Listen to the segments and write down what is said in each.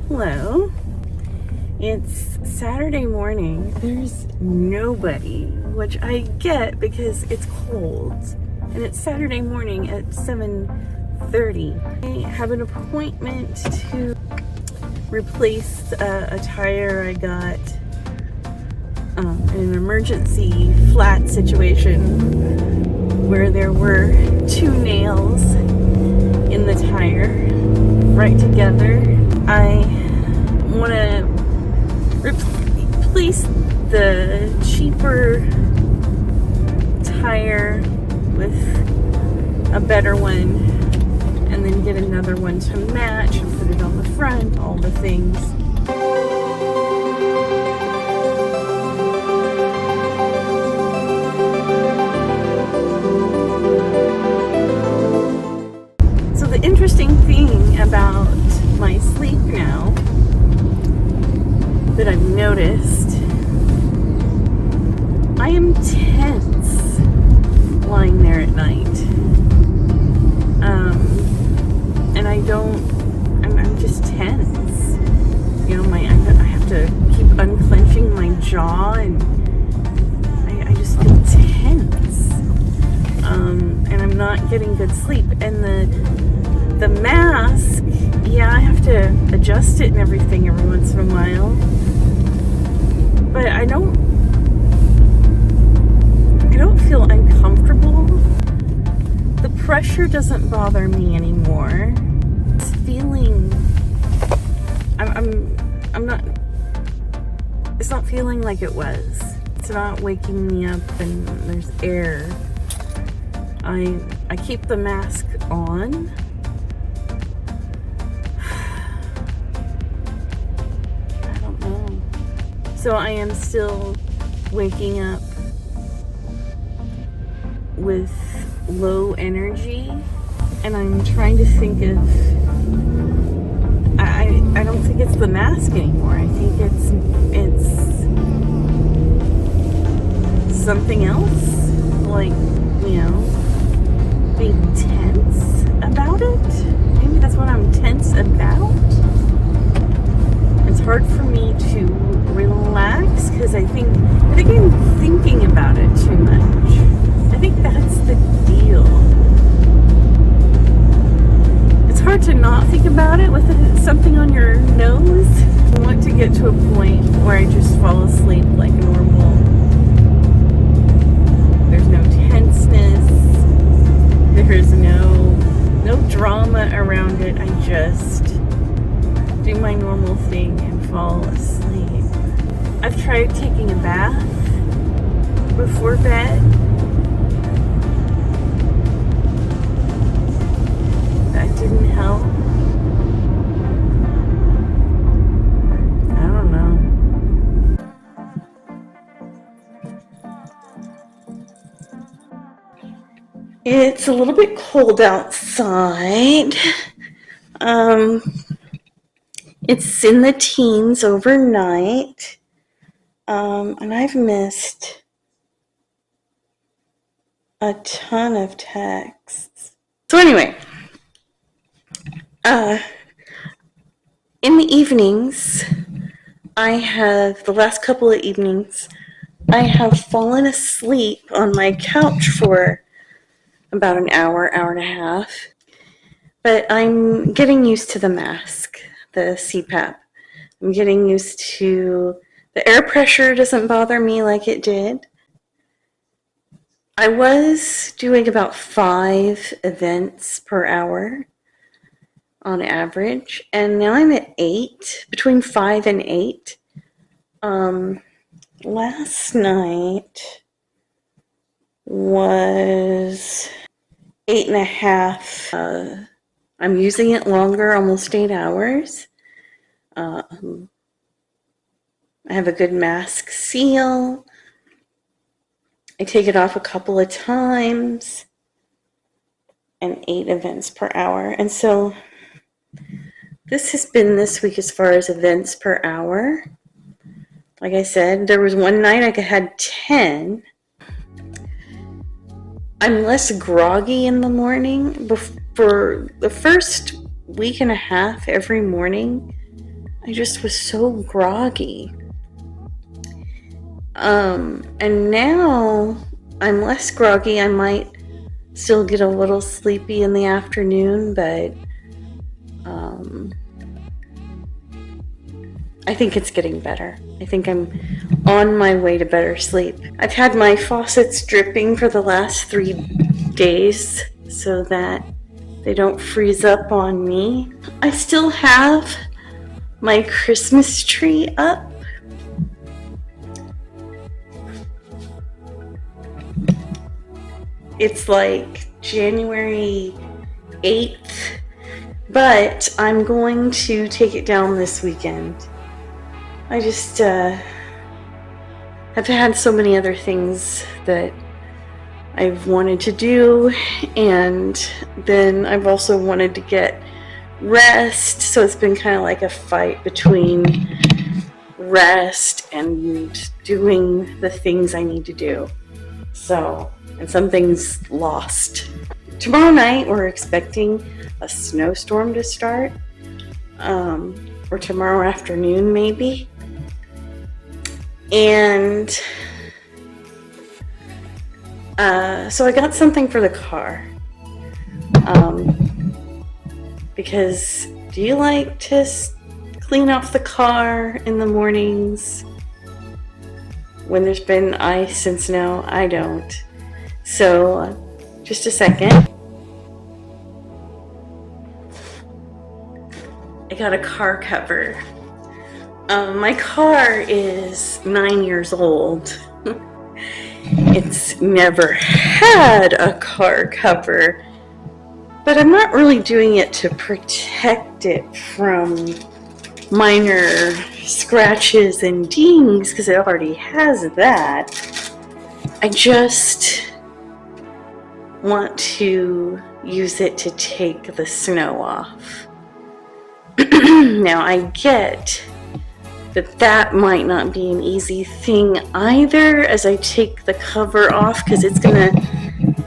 Hello. It's Saturday morning. There's nobody, which I get because it's cold. And it's Saturday morning at 7:30. I have an appointment to replace a tire I got in an emergency flat situation where there were two nails in the tire right together. I want to replace the cheaper tire with a better one and then get another one to match and put it on the front, all the things. So the interesting thing about my sleep now that I've noticed, I am tense lying there at night. And I'm just tense. You know, I have to keep unclenching my jaw and I just feel tense. And I'm not getting good sleep. And the mask, yeah, I have to adjust it and everything every once in a while. But I don't feel uncomfortable. The pressure doesn't bother me anymore. It's feeling, it's not feeling like it was. It's not waking me up and there's air. I keep the mask on. I don't know. So I am still waking up with low energy, and I'm trying to think of, I don't think it's the mask anymore. I think it's something else, like, you know, being tense about it. Maybe that's what I'm tense about. It's hard for me to relax because I think I'm thinking about it too much. I think that's the deal. It's hard to not think about it with something on your nose. I want to get to a point where I just fall asleep like normal. There's no tenseness. There's no drama around it. I just do my normal thing and fall asleep. I've tried taking a bath before bed. That didn't help. I don't know. It's a little bit cold outside. It's in the teens overnight. And I've missed a ton of texts. So anyway, in the evenings, the last couple of evenings, I have fallen asleep on my couch for about an hour and a half. But I'm getting used to the mask, the CPAP. I'm getting used to the air pressure doesn't bother me like it did. I was doing about 5 events per hour on average, and now I'm at 8, between 5 and 8. Last night was 8.5. I'm using it longer, almost 8 hours. I have a good mask seal. I take it off a couple of times, and 8 events per hour. And so this has been this week as far as events per hour. Like I said, there was one night I had 10. I'm less groggy in the morning. For the first week and a half, every morning, I just was so groggy. And now I'm less groggy. I might still get a little sleepy in the afternoon, but I think it's getting better. I think I'm on my way to better sleep. I've had my faucets dripping for the last 3 days so that they don't freeze up on me. I still have my Christmas tree up. It's like January 8th, but I'm going to take it down this weekend. I just have had so many other things that I've wanted to do, and then I've also wanted to get rest, so it's been kind of like a fight between rest and doing the things I need to do. So, and some things lost. Tomorrow night we're expecting a snowstorm to start, or tomorrow afternoon maybe. And so I got something for the car. Because do you like to clean off the car in the mornings when there's been ice and snow? I don't. So just a second. I got a car cover. My car is 9 years old. It's never had a car cover, but I'm not really doing it to protect it from minor scratches and dings because it already has that. I just want to use it to take the snow off. Now I get that might not be an easy thing either as I take the cover off because it's gonna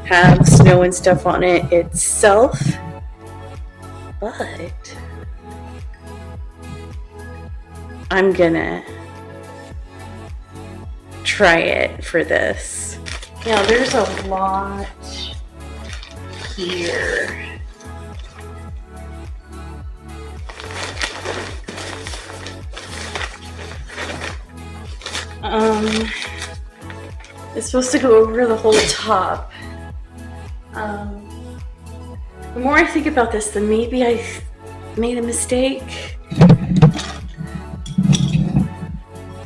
have snow and stuff on it itself, but I'm gonna try it for this. Now there's a lot here. It's supposed to go over the whole top. The more I think about this, then maybe I made a mistake.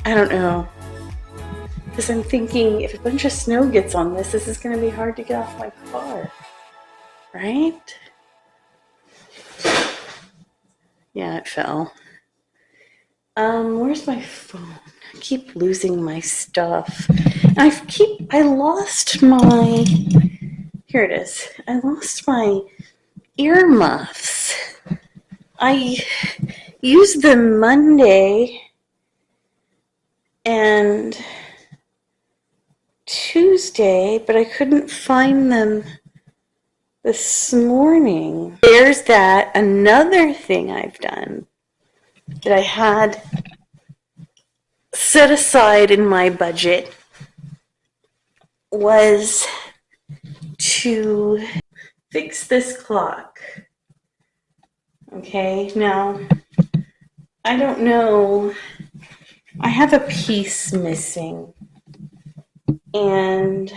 I don't know. Because I'm thinking if a bunch of snow gets on this is going to be hard to get off my car. Right? Yeah, it fell. Where's my phone? I keep losing my stuff. I lost my, here it is. I lost my earmuffs. I used them Monday and Tuesday, but I couldn't find them this morning. There's that. Another thing I've done that I had set aside in my budget was to fix this clock. Okay, now I don't know. I have a piece missing, or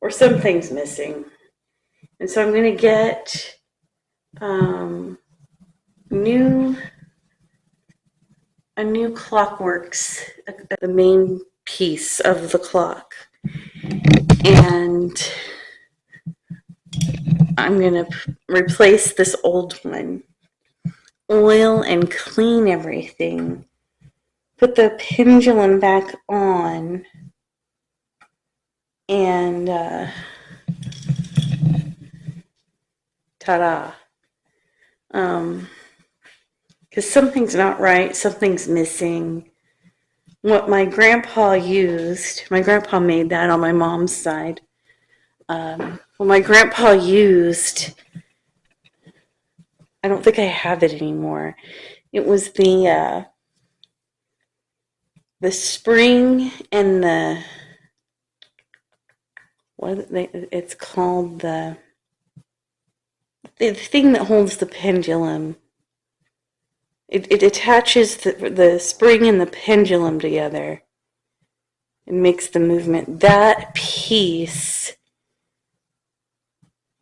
something's missing, and so I'm going to get a new clockworks, the main piece of the clock, and I'm going to replace this old one, oil and clean everything, put the pendulum back on, and ta-da. Because something's not right, something's missing. What my grandpa used, my grandpa made that on my mom's side. What my grandpa used, I don't think I have it anymore. It was the spring and it's called the thing that holds the pendulum. It attaches the spring and the pendulum together and makes the movement. That piece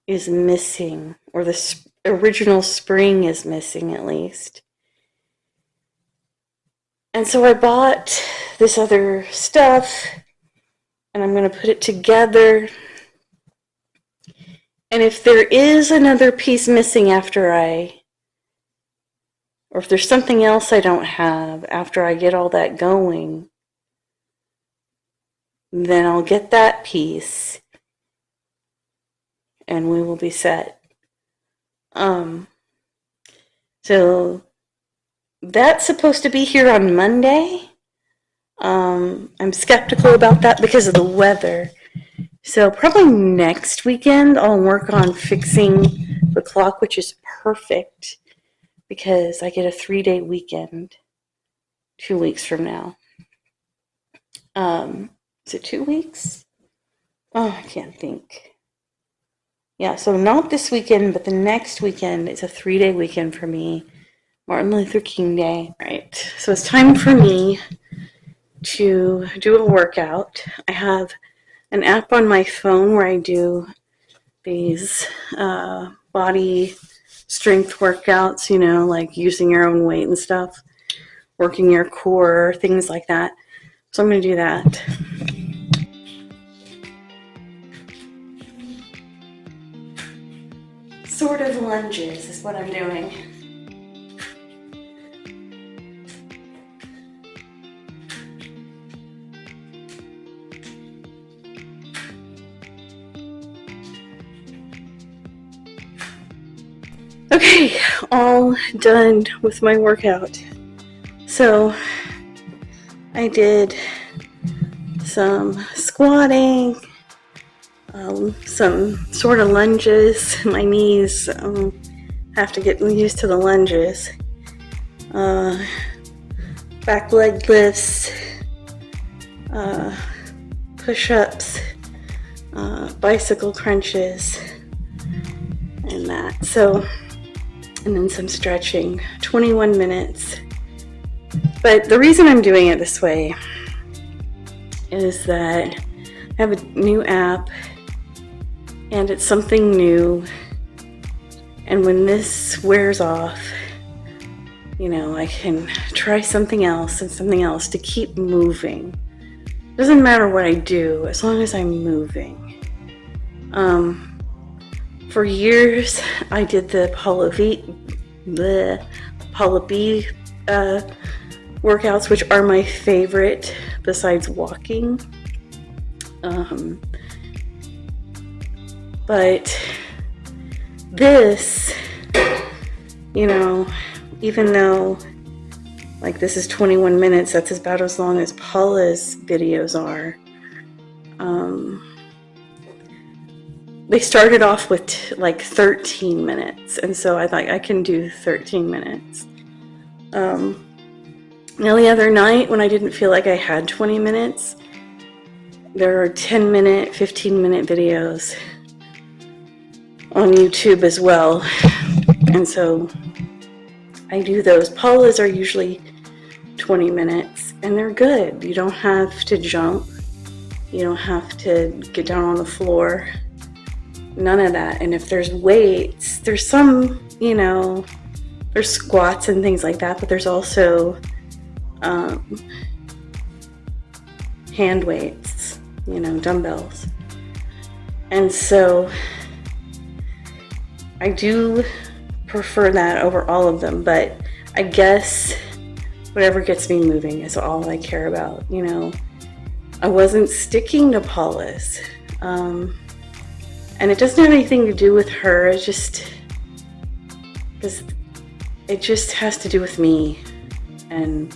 is missing, or the original spring is missing at least. And so I bought this other stuff, and I'm going to put it together. And if there is another piece missing or if there's something else I don't have after I get all that going, then I'll get that piece and we will be set. So that's supposed to be here on Monday. I'm skeptical about that because of the weather. So probably next weekend I'll work on fixing the clock, which is perfect because I get a 3-day weekend 2 weeks from now. Is it 2 weeks? Oh, I can't think. Yeah, so not this weekend, but the next weekend is a 3-day weekend for me. Martin Luther King Day. All right, so it's time for me to do a workout. I have an app on my phone where I do these body strength workouts, like using your own weight and stuff, working your core, things like that. So I'm going to do that. Sort of lunges is what I'm doing. Okay, all done with my workout. So I did some squatting, some sort of lunges. My knees have to get used to the lunges. Back leg lifts, push-ups, bicycle crunches, and that. So, and then some stretching, 21 minutes. But the reason I'm doing it this way is that I have a new app and it's something new. And when this wears off, I can try something else and something else to keep moving. Doesn't matter what I do, as long as I'm moving. For years, I did the Paula B workouts, which are my favorite besides walking. But this, even though this is 21 minutes, that's about as long as Paula's videos are. They started off with 13 minutes, and so I thought I can do 13 minutes. Now the other night when I didn't feel like I had 20 minutes, there are 10-minute, 15-minute videos on YouTube as well, and so I do those. Paula's are usually 20 minutes, and they're good. You don't have to jump. You don't have to get down on the floor. None of that. And if there's weights, there's some, there's squats and things like that, but there's also hand weights, dumbbells. And so I do prefer that over all of them, but I guess whatever gets me moving is all I care about. I wasn't sticking to Paula's. And it doesn't have anything to do with her. It just has to do with me. And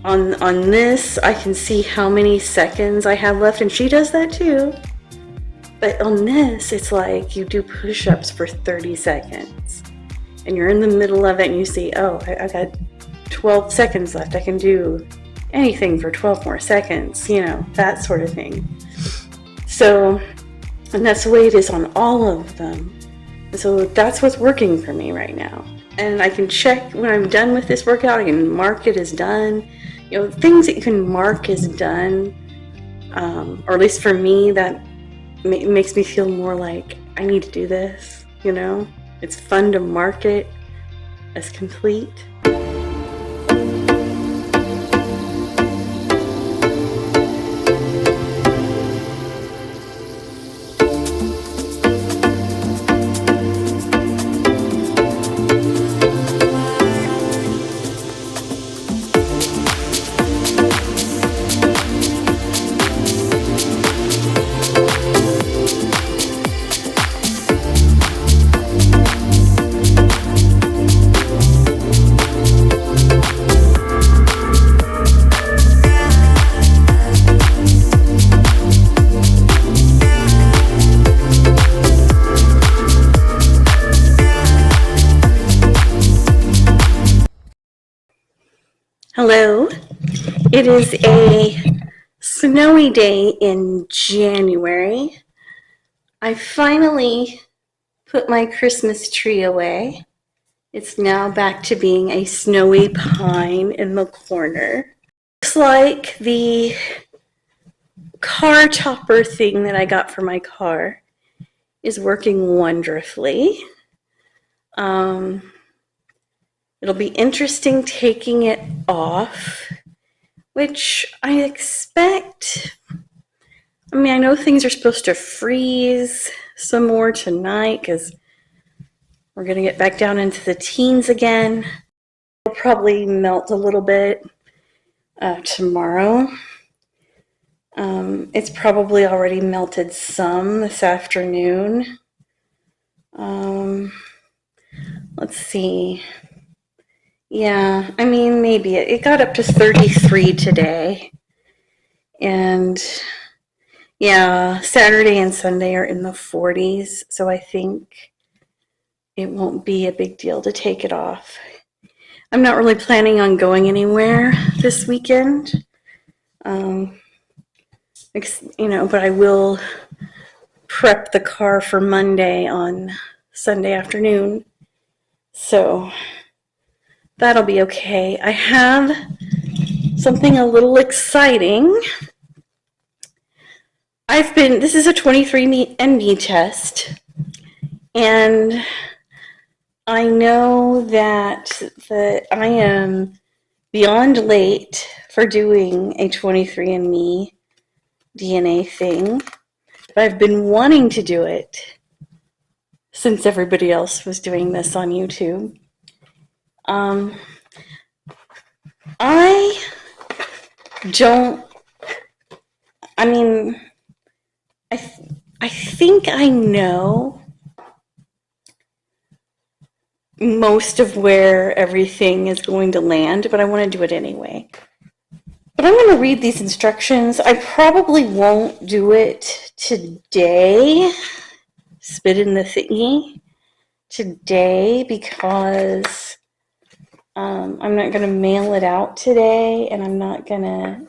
on this, I can see how many seconds I have left, and she does that too. But on this, it's like you do push-ups for 30 seconds. and you're in the middle of it and you see, oh, I got 12 seconds left. I can do anything for 12 more seconds, you know, that sort of thing. So, and that's the way it is on all of them. So that's what's working for me right now. And I can check when I'm done with this workout, I can mark it as done. You know, things that you can mark as done, or at least for me, that makes me feel more like I need to do this, you know? It's fun to mark it as complete. Hello. It is a snowy day in January. I finally put my Christmas tree away. It's now back to being a snowy pine in the corner. Looks like the car topper thing that I got for my car is working wonderfully. It'll be interesting taking it off, which I expect. I mean, I know things are supposed to freeze some more tonight because we're going to get back down into the teens again. It'll probably melt a little bit tomorrow. It's probably already melted some this afternoon. Let's see. Yeah, I mean, maybe it got up to 33 today. And yeah, Saturday and Sunday are in the 40s, so I think it won't be a big deal to take it off. I'm not really planning on going anywhere this weekend, you know, but I will prep the car for Monday on Sunday afternoon, so that'll be okay. I have something a little exciting. This is a 23andMe test, and I know that I am beyond late for doing a 23andMe DNA thing, but I've been wanting to do it since everybody else was doing this on YouTube. I think I know most of where everything is going to land, but I want to do it anyway. But I'm going to read these instructions. I probably won't do it today, spit in the thingy today, because I'm not going to mail it out today, and I'm not going to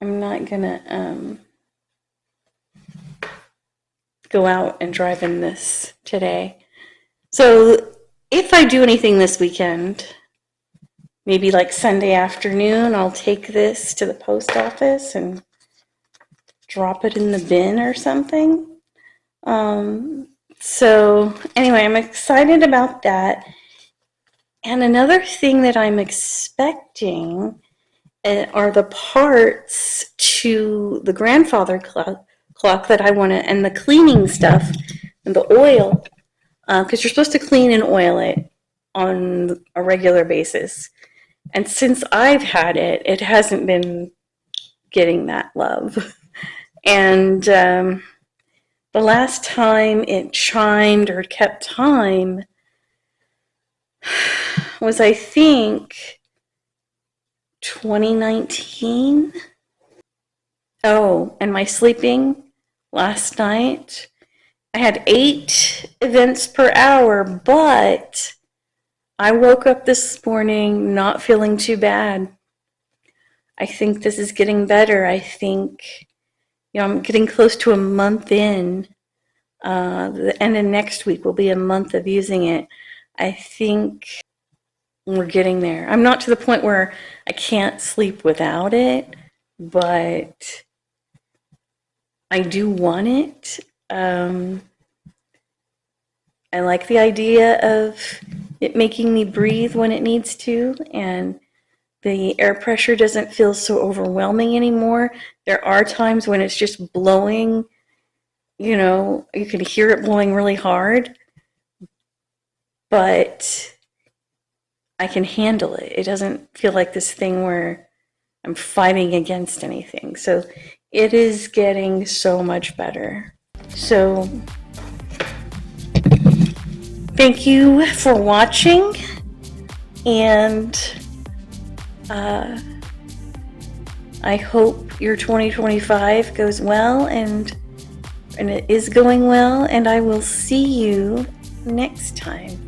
I'm not going to go out and drive in this today. So if I do anything this weekend, maybe like Sunday afternoon, I'll take this to the post office and drop it in the bin or something. So anyway, I'm excited about that. And another thing that I'm expecting are the parts to the grandfather clock that I want to, and the cleaning stuff and the oil, because you're supposed to clean and oil it on a regular basis. And since I've had it, it hasn't been getting that love. And the last time it chimed or kept time was, I think, 2019. Oh, and my sleeping last night, I had 8 events per hour, but I woke up this morning not feeling too bad. I think this is getting better. I think, I'm getting close to a month in. The end of next week will be a month of using it. I think we're getting there. I'm not to the point where I can't sleep without it, but I do want it. I like the idea of it making me breathe when it needs to, and the air pressure doesn't feel so overwhelming anymore. There are times when it's just blowing, you can hear it blowing really hard, but I can handle it. It doesn't feel like this thing where I'm fighting against anything. So it is getting so much better. So thank you for watching, and I hope your 2025 goes well, and it is going well, and I will see you next time.